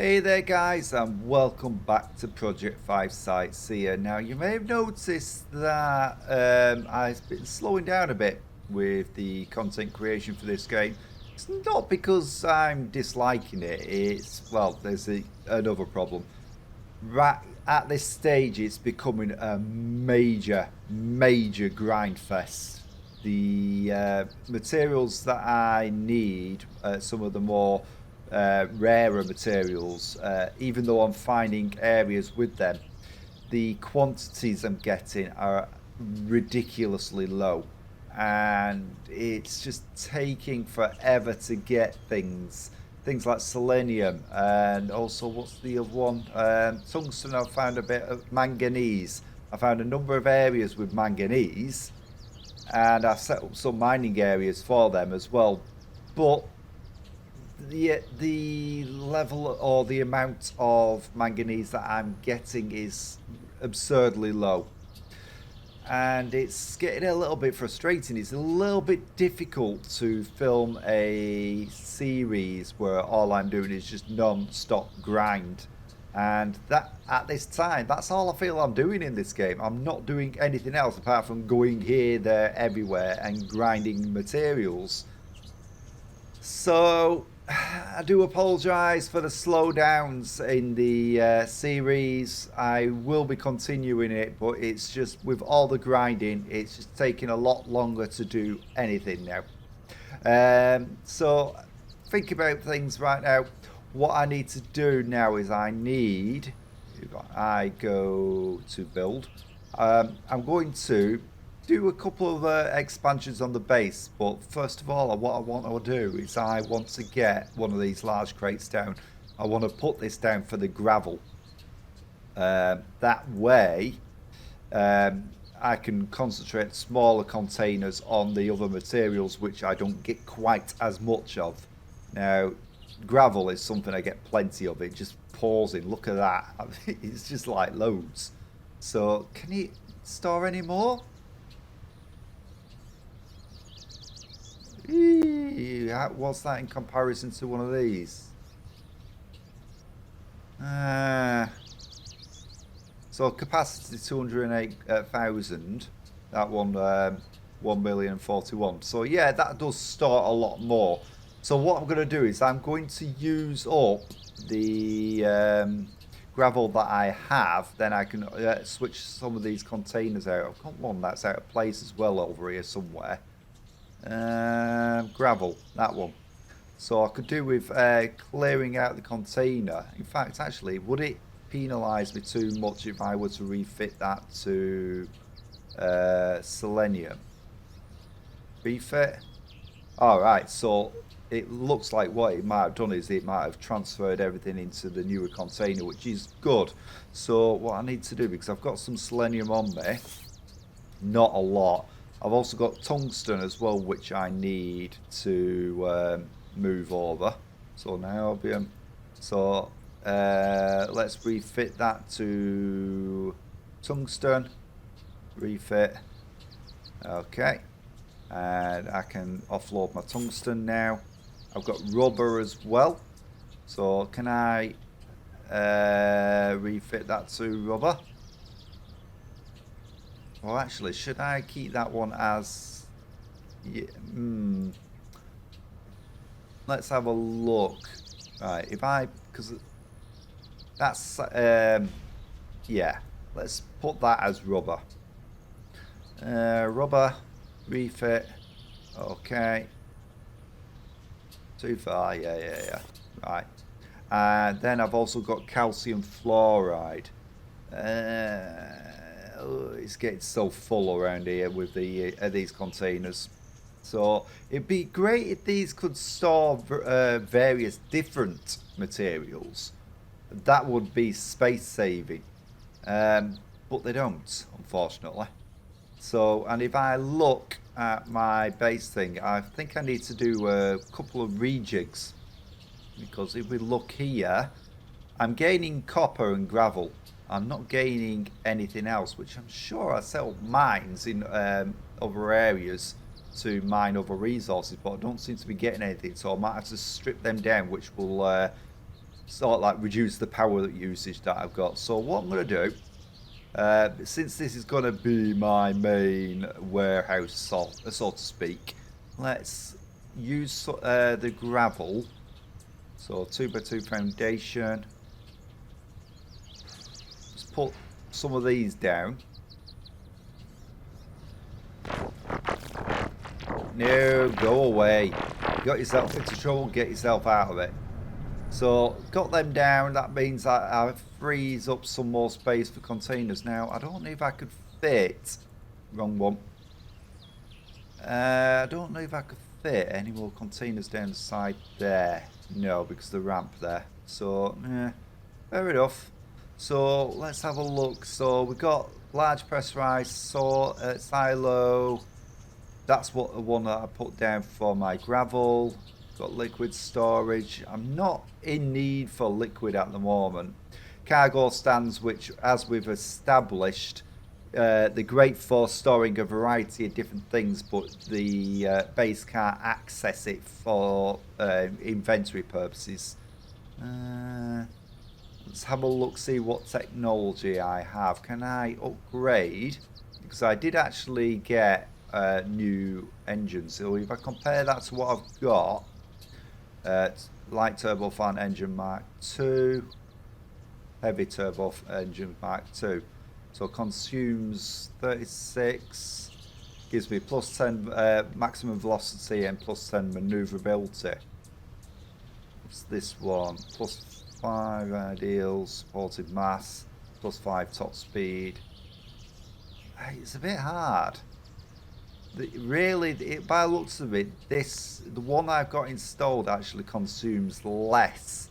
Hey there guys, and welcome back to Project 5 Sightseer. Now you may have noticed that I've been slowing down a bit with the content creation for this game. It's not because I'm disliking it, well, there's another problem. Right at this stage it's becoming a major grind fest. The materials that I need, some of the more rarer materials, even though I'm finding areas with them, the quantities I'm getting are ridiculously low, and it's just taking forever to get things like selenium, and also what's the other one, tungsten. I've found a bit of manganese. I found a number of areas with manganese, and I've set up some mining areas for them as well, but the level or the amount of manganese that I'm getting is absurdly low, and it's getting a little bit frustrating. It's a little bit difficult to film a series where all I'm doing is just non-stop grind, and that at this time that's all I feel I'm doing in this game. I'm not doing anything else apart from going here, there, everywhere and grinding materials. So I do apologise for the slowdowns in the series. I will be continuing it, but it's just with all the grinding, it's just taking a lot longer to do anything now. So think about things right now. What I need to do now is I go to build. I'm going to do a couple of expansions on the base, but first of all, what I want to do is I want to get one of these large crates down. I want to put this down for the gravel. That way, I can concentrate smaller containers on the other materials, which I don't get quite as much of. Now, gravel is something I get plenty of. It just pours in. Look at that. It's just like loads. So, can you store any more? What's that in comparison to one of these? So capacity 208,000. That one, 1,041,041. So yeah, that does start a lot more. So what I'm going to do is I'm going to use up the gravel that I have. Then I can switch some of these containers out. I've got one that's out of place as well over here somewhere. Gravel, that one. So I could do with clearing out the container. In fact, actually, would it penalise me too much if I were to refit that to selenium? Refit? Alright, so it looks like what it might have done is it might have transferred everything into the newer container, which is good. So what I need to do, because I've got some selenium on me, not a lot. I've also got tungsten as well, which I need to move over. So now I'll be so let's refit that to tungsten. Refit. Okay, and I can offload my tungsten now. I've got rubber as well. So can I refit that to rubber? Well, actually, should I keep that one as... Yeah, let's have a look. Right, because that's... yeah, let's put that as rubber. Rubber, refit. Okay. Too far, yeah. Right. And then I've also got calcium fluoride. It's getting so full around here with these containers. So it'd be great if these could store various different materials. That would be space saving, but they don't, unfortunately. So, and if I look at my base thing, I think I need to do a couple of rejigs, because if we look here, I'm gaining copper and gravel. I'm not gaining anything else, which I'm sure I set up mines in other areas to mine other resources, but I don't seem to be getting anything, so I might have to strip them down, which will sort of like reduce the power usage that I've got. So what I'm going to do, since this is going to be my main warehouse, so to speak, let's use the gravel. So 2x2 foundation. Let's put some of these down. No, go away. You got yourself into trouble, get yourself out of it. So, got them down. That means I frees up some more space for containers. Now, I don't know if I could fit... Wrong one. I don't know if I could fit any more containers down the side there. No, because of the ramp there. So, fair enough. So, let's have a look. So, we've got large pressurized silo. That's what the one that I put down for my gravel. Got liquid storage. I'm not in need for liquid at the moment. Cargo stands, which, as we've established, they're great for storing a variety of different things, but the base can't access it for inventory purposes. Let's have a look, see what technology I have. Can I upgrade? Because I did actually get new engines. So if I compare that to what I've got, light turbofan engine Mark II, heavy turbo engine Mark II. So consumes 36, gives me plus 10 maximum velocity and plus 10 maneuverability. What's this one? Plus 5 ideal, supported mass, plus 5 top speed. It's a bit hard. Really, by the looks of it, the one I've got installed actually consumes less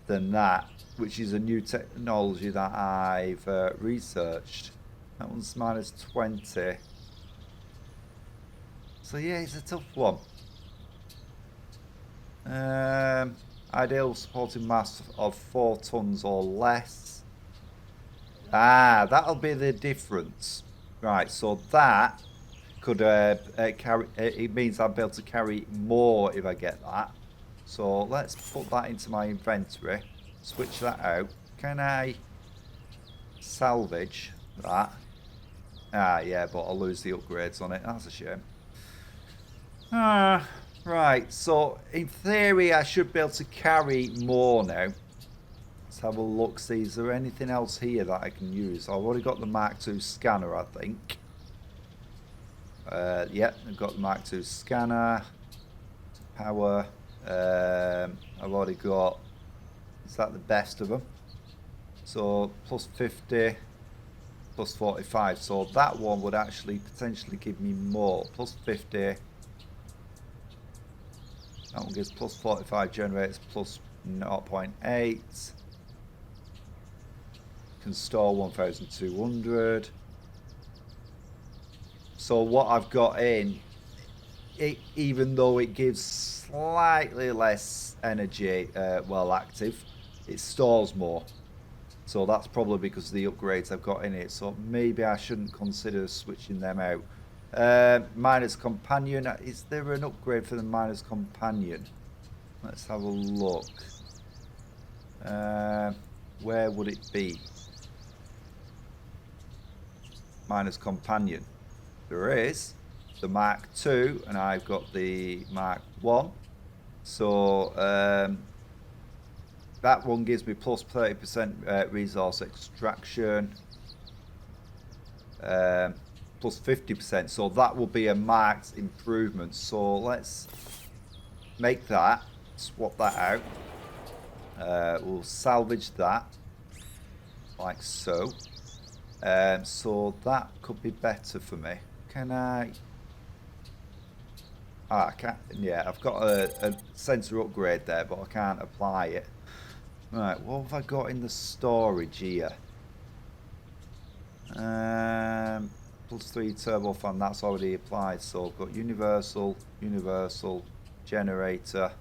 than that, which is a new technology that I've researched. That one's minus 20. So yeah, it's a tough one. Ideal supporting mass of 4 tons or less. That'll be the difference. Right, so that could carry. It means I'll be able to carry more if I get that. So let's put that into my inventory. Switch that out. Can I salvage that? Yeah, but I'll lose the upgrades on it. That's a shame. Right. So in theory, I should be able to carry more now. Let's have a look. See, is there anything else here that I can use? I've already got the Mark II scanner, I think. Yeah, I've got the Mark II scanner. Power. I've already got. Is that the best of them? So plus 50, plus 45. So that one would actually potentially give me more. Plus 50. That one gives plus 45, generates plus 0.8. Can store 1,200. So what I've got in, even though it gives slightly less energy while active, it stores more. So that's probably because of the upgrades I've got in it. So maybe I shouldn't consider switching them out. Miner's Companion. Is there an upgrade for the Miner's Companion? Let's have a look. Where would it be? Miner's Companion. There is the Mark II, and I've got the Mark I. So that one gives me plus 30% resource extraction, plus 50%. So that will be a marked improvement. So let's make that, swap that out. We'll salvage that, like so. So that could be better for me. Can I? I can't. Yeah, I've got a sensor upgrade there, but I can't apply it. Right, what have I got in the storage here? Plus 3 turbofan, that's already applied. So I've got universal, generator,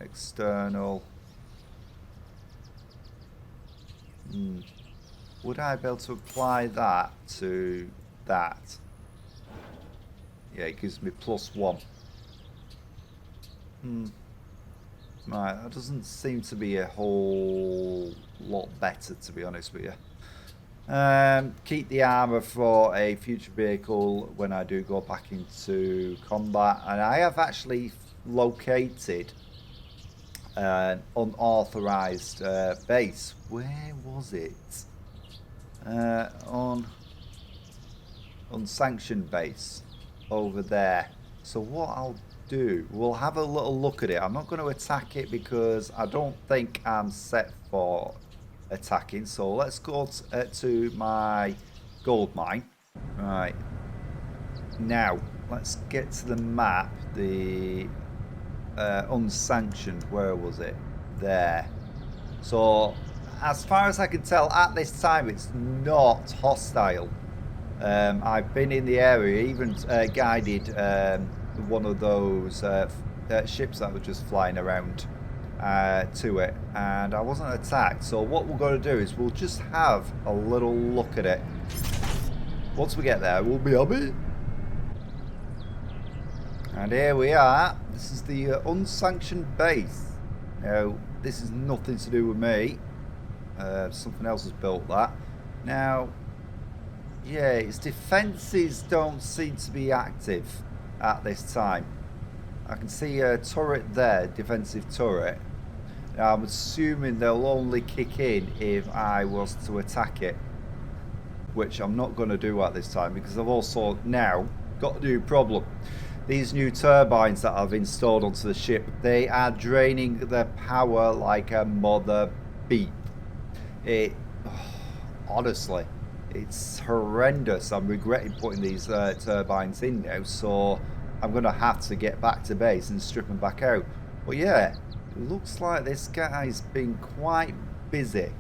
external. Would I be able to apply that to that? Yeah, it gives me plus 1. Right, that doesn't seem to be a whole lot better, to be honest with you. Keep the armor for a future vehicle when I do go back into combat. And I have actually located an unauthorized base. Where was it? On unsanctioned base over there. So what I'll do, we'll have a little look at it. I'm not going to attack it because I don't think I'm set for attacking. So let's go to my gold mine. Right. Now, let's get to the map. The unsanctioned, where was it? There. So, as far as I can tell, at this time, it's not hostile. I've been in the area, even guided one of those ships that were just flying around to it, and I wasn't attacked. So what we're going to do is we'll just have a little look at it. Once we get there, we'll be on it. And here we are. This is the unsanctioned base. Now, this is nothing to do with me. Something else has built that. Now, yeah, its defences don't seem to be active at this time. I can see a turret there, defensive turret. Now, I'm assuming they'll only kick in if I was to attack it, which I'm not going to do at this time because I've also now got a new problem. These new turbines that I've installed onto the ship, they are draining their power like a mother beep. Honestly, it's horrendous. I'm regretting putting these turbines in now, so I'm going to have to get back to base and strip them back out. But yeah, it looks like this guy's been quite busy.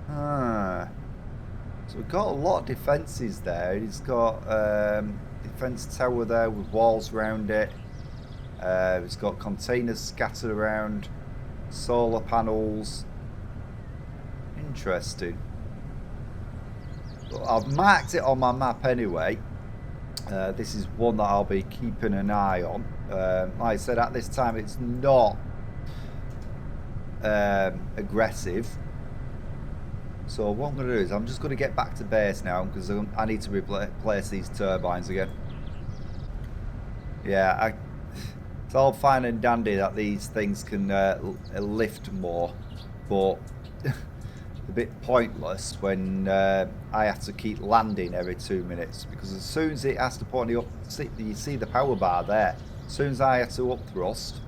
So we've got a lot of defences there. He's got defence tower there with walls around it. It's got containers scattered around, solar panels. Interesting. But I've marked it on my map anyway. This is one that I'll be keeping an eye on. Like I said, at this time it's not aggressive. So what I'm going to do is I'm just going to get back to base now because I need to replace these turbines again. Yeah, it's all fine and dandy that these things can lift more, but a bit pointless when I have to keep landing every 2 minutes, because as soon as it has to put me up, you see the power bar there. As soon as I have to up thrust,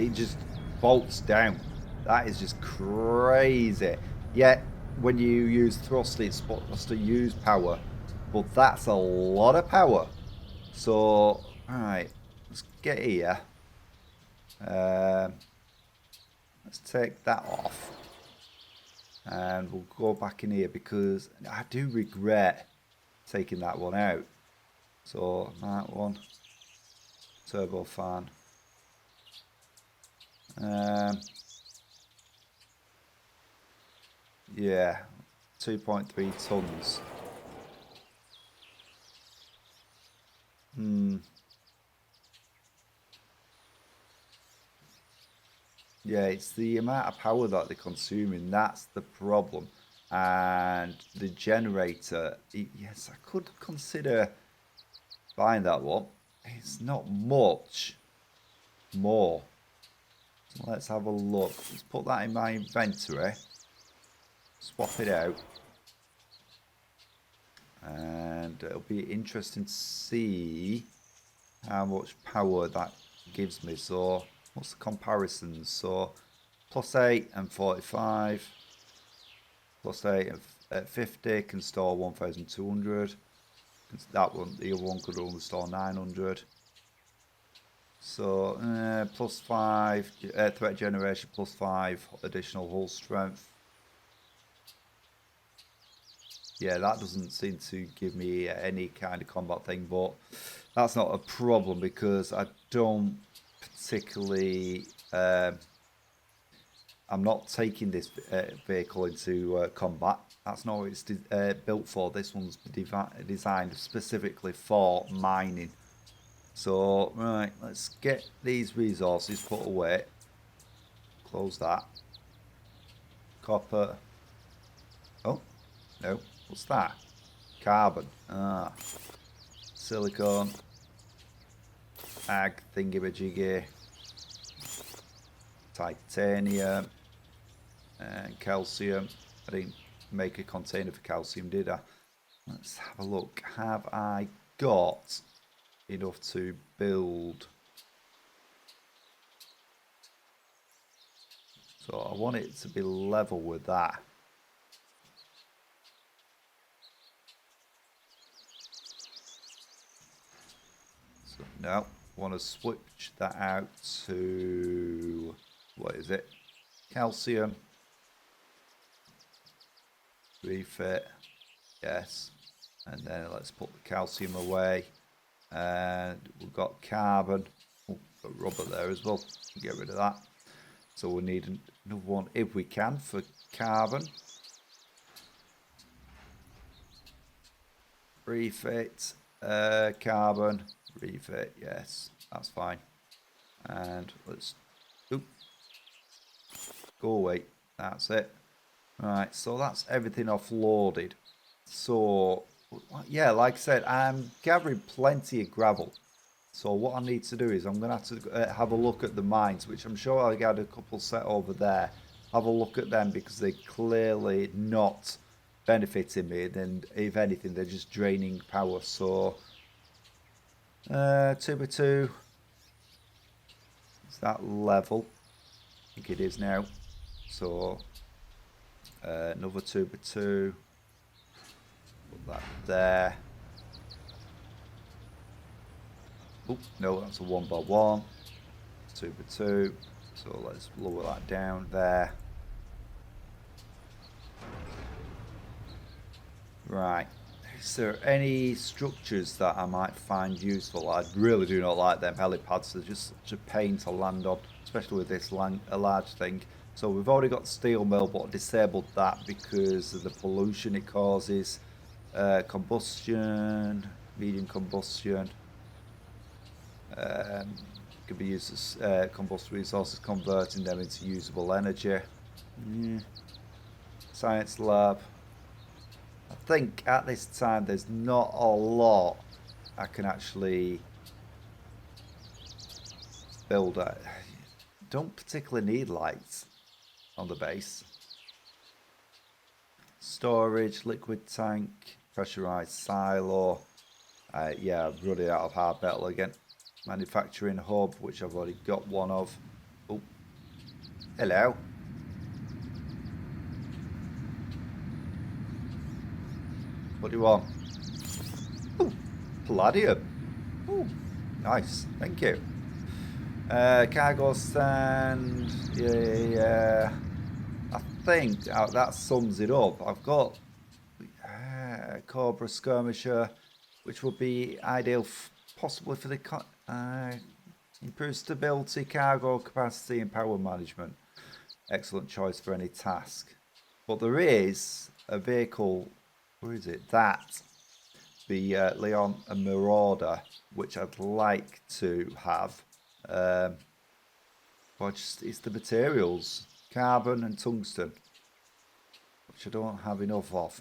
it just bolts down. That is just crazy. Yet when you use thrust, it's supposed to use power, but that's a lot of power. So, all right, let's get here. Let's take that off, and we'll go back in here because I do regret taking that one out. So that one, turbo fan. Yeah, 2.3 tons. Yeah, it's the amount of power that they're consuming. That's the problem. And the generator, yes, I could consider buying that one. It's not much more. So let's have a look. Let's put that in my inventory. Swap it out. And it'll be interesting to see how much power that gives me. So what's the comparisons? So +8 and 45. +8 at 50 can store 1,200. That one, the other one could only store 900. So +5 threat generation, +5 additional hull strength. Yeah, that doesn't seem to give me any kind of combat thing, but that's not a problem because I don't particularly. I'm not taking this vehicle into combat. That's not what it's built for. This one's designed specifically for mining. So, right, let's get these resources put away. Close that. Copper. Oh, no. What's that? Carbon. Ah. Silicon. Ag thingamajiggy. Titanium. And calcium. I didn't make a container for calcium, did I? Let's have a look. Have I got enough to build? So I want it to be level with that. So no, I want to switch that out to, what is it? Calcium. Refit. Yes. And then let's put the calcium away. And we've got carbon. Oh, got rubber there as well. Get rid of that. So we need another one if we can for carbon. Refit. Carbon. Refit. Yes, that's fine. And let's go away. That's it. Right, so that's everything offloaded. So, yeah, like I said, I'm gathering plenty of gravel. So what I need to do is I'm going to have to have a look at the mines, which I'm sure I got a couple set over there. Have a look at them because they're clearly not benefiting me. Then, if anything, they're just draining power. So, 2x2. Is that level? I think it is now. So, another 2x2. Put that there. Oh, no, that's a 1x1. 2x2. So let's lower that down there. Right. Is there any structures that I might find useful? I really do not like them helipads. They're just such a pain to land on, especially with this a large thing. So we've already got steel mill, but disabled that because of the pollution it causes. Combustion, medium combustion. Could be used as combustible resources, converting them into usable energy. Science lab. I think at this time there's not a lot I can actually build. Don't particularly need lights on the base. Storage, liquid tank, pressurized silo. Yeah, I've run it out of hard metal again. Manufacturing hub, which I've already got one of. Oh, hello. What do you want? Oh, palladium. Oh, nice. Thank you. Cargo stand. Yeah. I think that sums it up. I've got Cobra skirmisher, which would be ideal possibly for the improved stability, cargo capacity, and power management. Excellent choice for any task. But there is a vehicle. Where is it? That the Leon and Marauder, which I'd like to have. But it's the materials, carbon and tungsten, which I don't have enough of.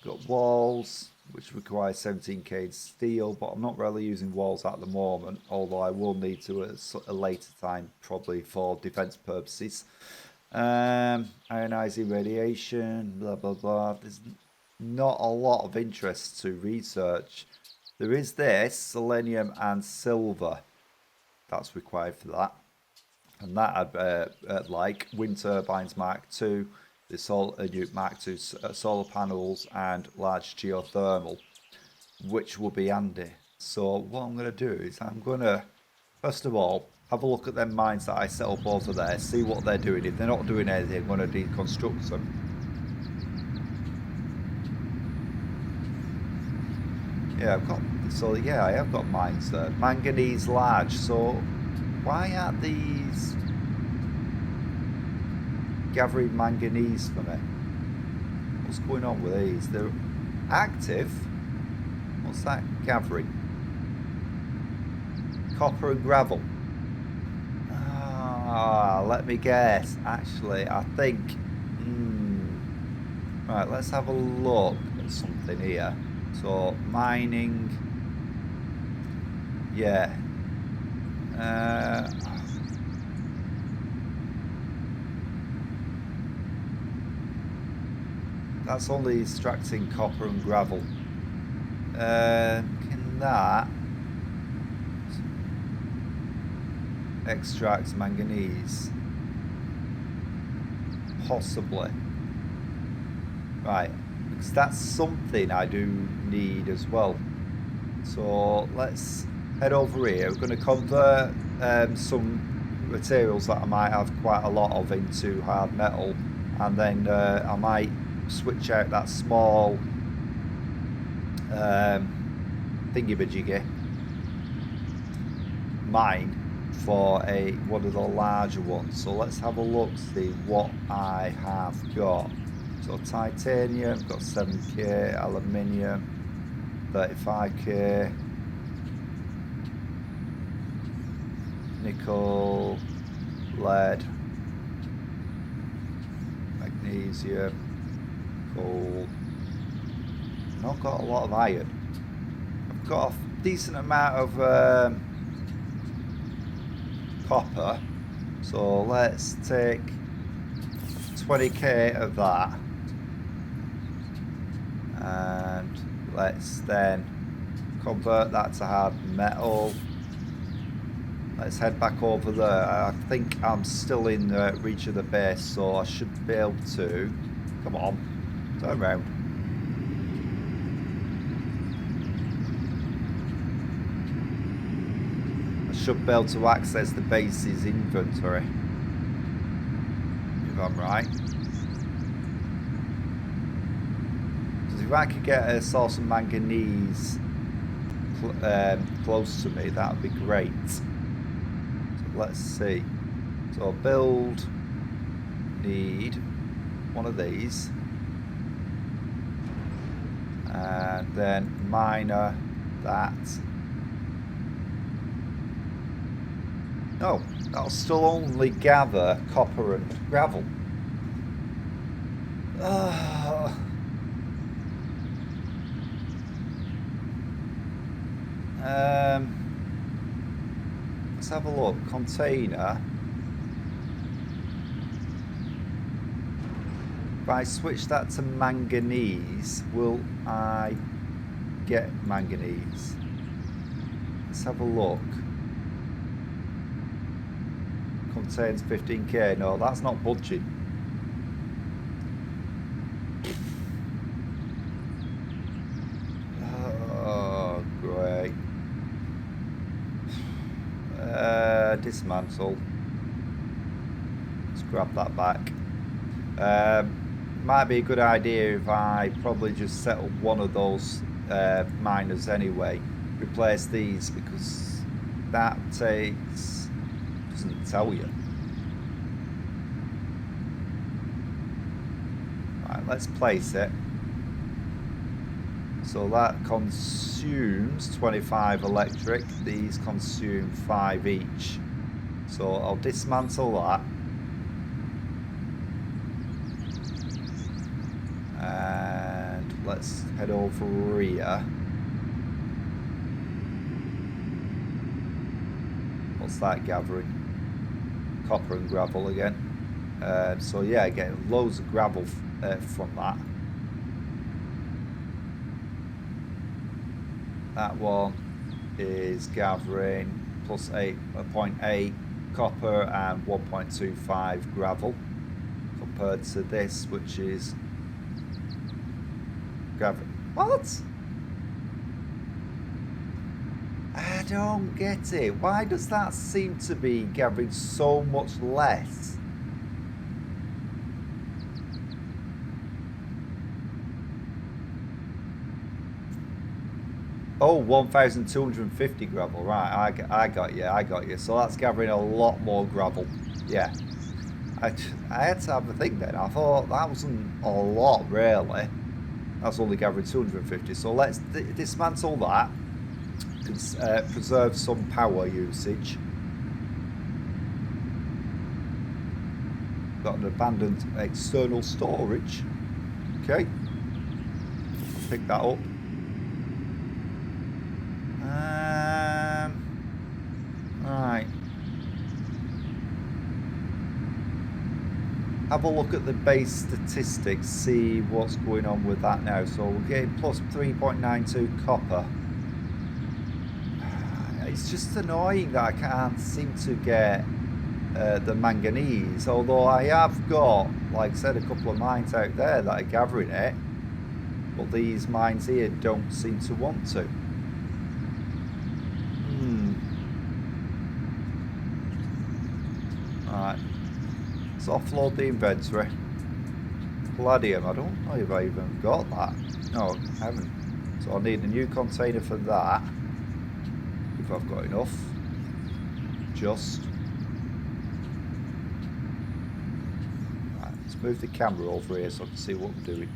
Got walls, which require 17k steel, but I'm not really using walls at the moment, although I will need to at a later time, probably for defense purposes. Ionizing radiation, blah blah blah. There's not a lot of interest to research. There is this selenium and silver that's required for that, and that I'd like wind turbines Mark II, the solar Mark II solar panels, and large geothermal, which will be handy. So what I'm going to do is I'm going to first of all have a look at them mines that I set up over there, see what they're doing. If they're not doing anything, I'm going to deconstruct them. Yeah, I have got mines there. Manganese large. So why aren't these? gathering manganese for me. What's going on with these? They're active. What's that gathering? Copper and gravel. Ah, let me guess. Actually, I think... Right, let's have a look at something here. So, mining... Yeah. That's only extracting copper and gravel. Can that extract manganese? Possibly. Right, because that's something I do need as well. So let's head over here. We're going to convert some materials that I might have quite a lot of into hard metal, and then I might switch out that small thingy-majiggy mine for one of the larger ones. So let's have a look, see what I have got. So titanium, got 7k, aluminium, 35k, nickel, lead, magnesium, coal. Not got a lot of iron. I've got a decent amount of copper, so let's take 20k of that, and let's then convert that to hard metal. Let's head back over there. I think I'm still in reach of the base, so I should be able to... Come on, turn around. I should be able to access the base's inventory, if I'm right. Because if I could get a source of manganese close to me, that would be great. So let's see. So build, need one of these, and then miner that. No, that'll still only gather copper and gravel. Let's have a look. Container. If I switch that to manganese, will I get manganese? Let's have a look. Contains 15k. No, that's not budging. Oh, great. Dismantle. Let's grab that back. Might be a good idea if I probably just set up one of those miners anyway. Replace these, because that takes... doesn't tell you. Right, let's place it. So that consumes 25 electric. These consume 5 each. So I'll dismantle that. And let's head over here. What's that gathering? Copper and gravel again. So yeah, getting loads of gravel from that. That one is gathering plus 8.8 copper and 1.25 gravel, compared to this, which is gravel. What? I don't get it. Why does that seem to be gathering so much less? Oh, 1,250 gravel. Right, I got you. So that's gathering a lot more gravel. Yeah. I had to have a think then. I thought that wasn't a lot, really. That's only gathering 250. So let's dismantle that. Preserve some power usage. Got an abandoned external storage. Okay. Pick that up. Right. Have a look at the base statistics, see what's going on with that now. So we're getting plus 3.92 copper. It's just annoying that I can't seem to get the manganese, although I have got, like I said, a couple of mines out there that are gathering it, but these mines here don't seem to want to. Alright, let's offload the inventory. Palladium, I don't know if I even got that. No, I haven't. So I need a new container for that, if I've got enough. Just. Right, let's move the camera over here so I can see what we're doing.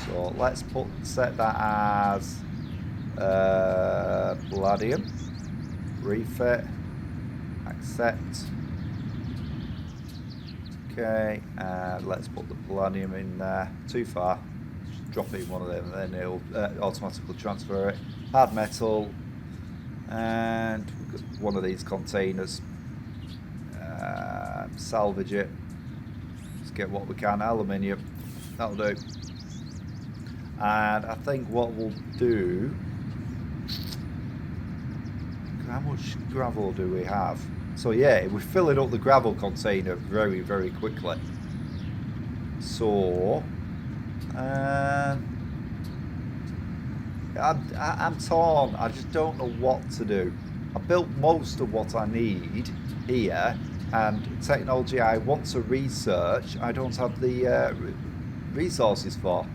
So let's set that as palladium, refit, accept. Okay, and let's put the palladium in there. Too far. Just drop it in one of them, and then it'll automatically transfer it. Hard metal, and we've got one of these containers. Salvage it. Let's get what we can. Aluminium, that'll do. And I think what we'll do. How much gravel do we have? So yeah, we're filling up the gravel container very, very quickly. So I'm torn. I just don't know what to do. I built most of what I need here, and technology I want to research, I don't have the resources for.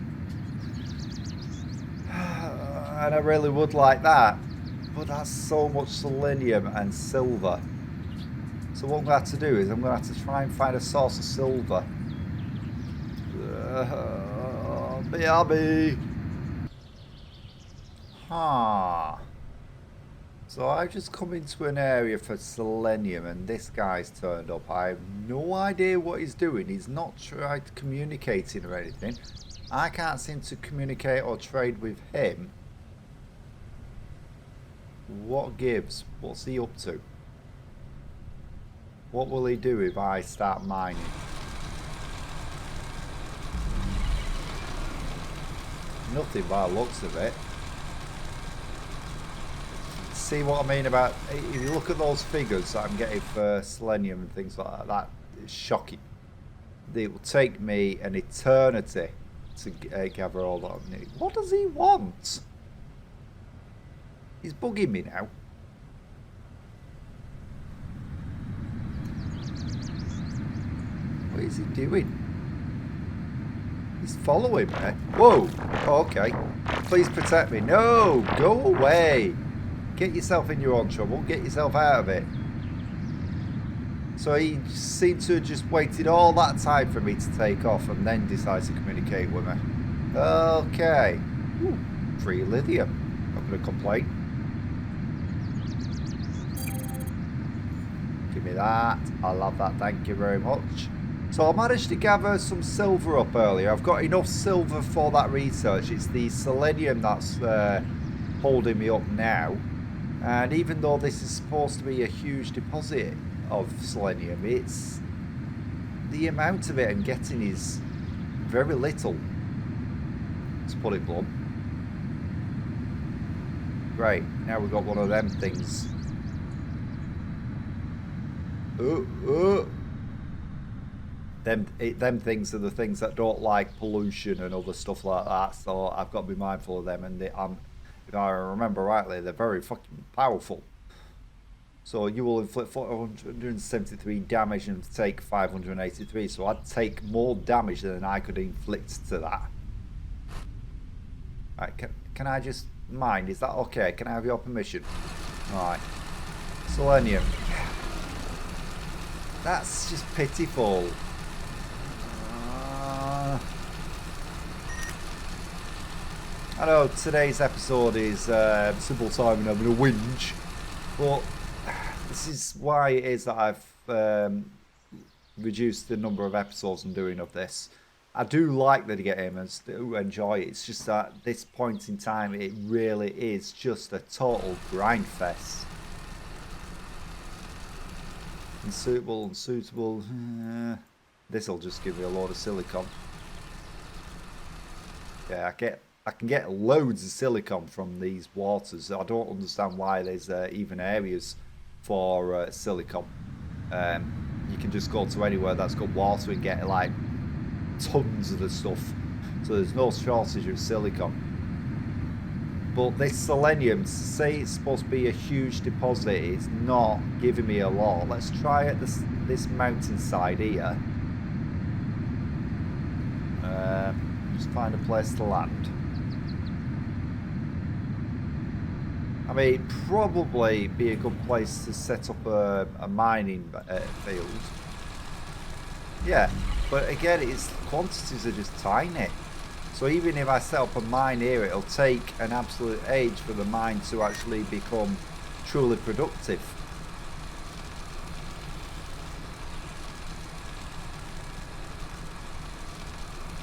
And I really would like that, but that's so much selenium and silver. So what I'm going to have to do is I'm going to have to try and find a source of silver. BRB. So I've just come into an area for selenium and this guy's turned up. I have no idea what he's doing. He's not tried communicating or anything. I can't seem to communicate or trade with him. What gives? What's he up to? What will he do if I start mining? Nothing by the looks of it. See what I mean about, if you look at those figures that I'm getting for selenium and things like that, that is shocking. It will take me an eternity to gather all that I need. What does he want? He's bugging me now. What is he doing? He's following me. Whoa! Oh, okay. Please protect me. No! Go away! Get yourself in your own trouble. Get yourself out of it. So he seemed to have just waited all that time for me to take off and then decide to communicate with me. Okay. Ooh, free lithium. Not going to complain. Give me that. I love that. Thank you very much. So I managed to gather some silver up earlier. I've got enough silver for that research. It's the selenium that's holding me up now. And even though this is supposed to be a huge deposit of selenium, it's the amount of it I'm getting is very little. Let's put it blunt. Great. Now we've got one of them things. Them things are the things that don't like pollution and other stuff like that, so I've got to be mindful of them, and if I remember rightly, they're very fucking powerful. So you will inflict 473 damage and take 583, so I'd take more damage than I could inflict to that. Right, can I just mine? Is that okay? Can I have your permission? Alright. Selenium. That's just pitiful. I know today's episode is simple time and having a whinge, but this is why it is that I've reduced the number of episodes I'm doing of this. I do like the gamers, do enjoy it. It's just that at this point in time, it really is just a total grind fest. Unsuitable, unsuitable. This'll just give you a load of silicon. Yeah, I can get loads of silicon from these waters. I don't understand why there's even areas for silicon. You can just go to anywhere that's got water and get like tons of the stuff. So there's no shortage of silicon. But this selenium, to say it's supposed to be a huge deposit, it's not giving me a lot. Let's try at this mountainside here. Just find a place to land. I mean, probably be a good place to set up a mining field. Yeah, but again, its quantities are just tiny. So even if I set up a mine here, it'll take an absolute age for the mine to actually become truly productive.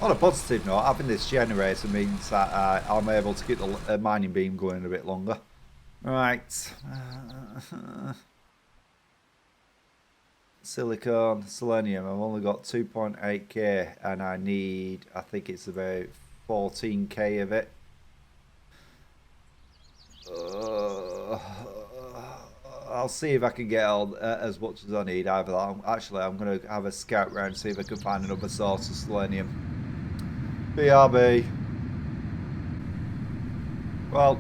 On a positive note, having this generator means that I'm able to keep the mining beam going a bit longer. Right. Silicon, selenium. I've only got 2.8k and I need, I think it's about 14k of it. I'll see if I can get all, as much as I need. Either actually, I'm going to have a scout round, see if I can find another source of selenium. BRB. Well,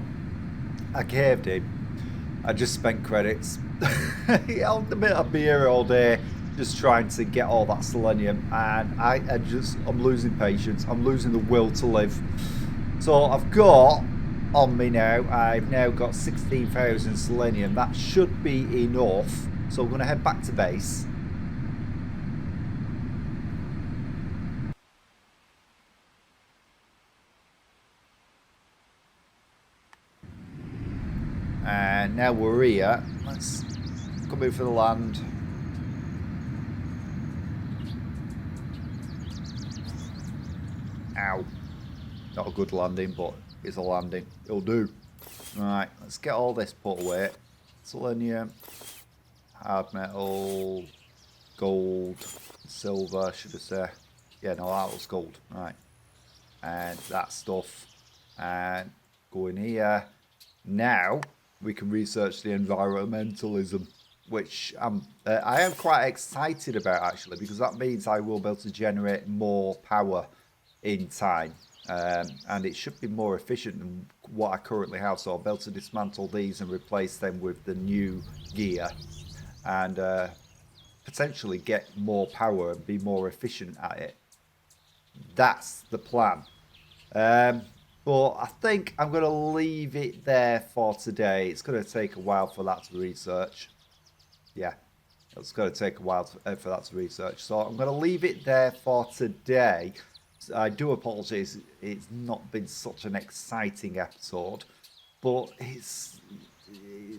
I caved in. I just spent credits. I'll be here all day just trying to get all that selenium, and I'm losing patience. I'm losing the will to live. So I've got on me now, I've now got 16,000 selenium. That should be enough. So I'm going to head back to base. And now we're here. Let's come in for the land. Ow. Not a good landing, but it's a landing. It'll do. Right, let's get all this put away. Selenium, hard metal, gold, silver, should I say. Yeah, no, that was gold. Right. And that stuff. And go in here. Now we can research the environmentalism, which I am quite excited about actually, because that means I will be able to generate more power in time, and it should be more efficient than what I currently have. So I'll be able to dismantle these and replace them with the new gear, and potentially get more power and be more efficient at it. That's the plan. But I think I'm going to leave it there for today. It's going to take a while for that to research. Yeah, it's going to take a while for that to research. So I'm going to leave it there for today. I do apologise. It's not been such an exciting episode. But it's,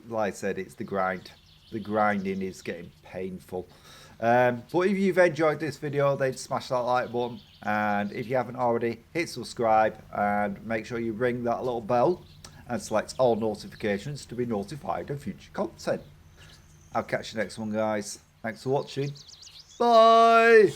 like I said, it's the grind. The grinding is getting painful. But if you've enjoyed this video, then smash that like button, and if you haven't already, hit subscribe and make sure you ring that little bell and select all notifications to be notified of future content. I'll catch you next one, guys. Thanks for watching. Bye.